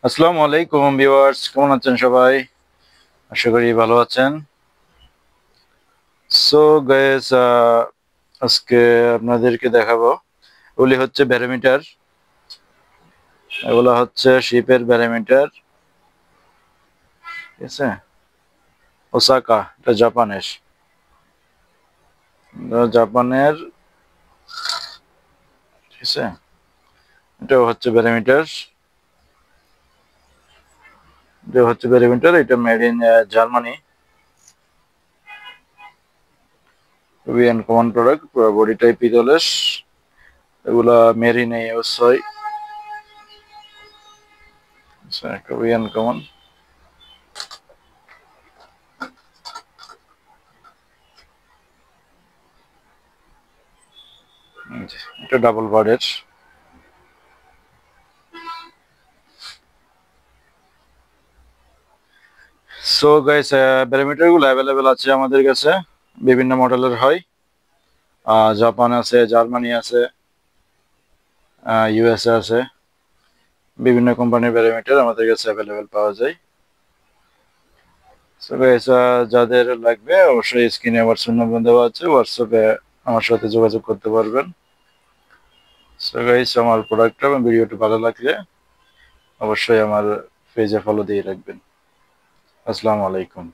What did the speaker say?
আসসালামু আলাইকুম ভিউয়ার্স, কেমন আছেন সবাই? আশা করি ভালো আছেন। সো গাইস, আজকে আপনাদেরকে দেখাবো এগুলি হচ্ছে ব্যারোমিটার। এগুলো হচ্ছে শিপের ব্যারোমিটার, ঠিক আছে? ওসাকা, এটা জাপানের। জাপানের, ঠিক আছে? এটা হচ্ছে ব্যারোমিটার, এটা মেড ইন জার্মানি। খুবই আনকমন প্রোডাক্ট, পুরো বডিটাই পিতলের। এগুলা মেরিনে ইউজ হয়, খুবই আনকমন। এটা ডাবল বার্ডের। সো গাইস, ব্যারোমিটার গুলো অ্যাভেলেবেল আছে আমাদের কাছে, বিভিন্ন মডেলের হয়। জাপান আছে, জার্মানি আছে, ইউএসএ আছে। বিভিন্ন কোম্পানির ব্যারোমিটার আমাদের কাছে অ্যাভেলেবেল পাওয়া যায়। সো গাইস, যাদের লাগবে অবশ্যই স্ক্রিনে হোয়াটসঅ্যাপ নাম্বার দেওয়া আছে, হোয়াটসঅ্যাপে আমার সাথে যোগাযোগ করতে পারবেন। সো গাইস, আমার প্রোডাক্টটা এবং ভিডিওটি ভালো লাগলে অবশ্যই আমার পেজে ফলো দিয়ে রাখবেন। আসসালামু আলাইকুম।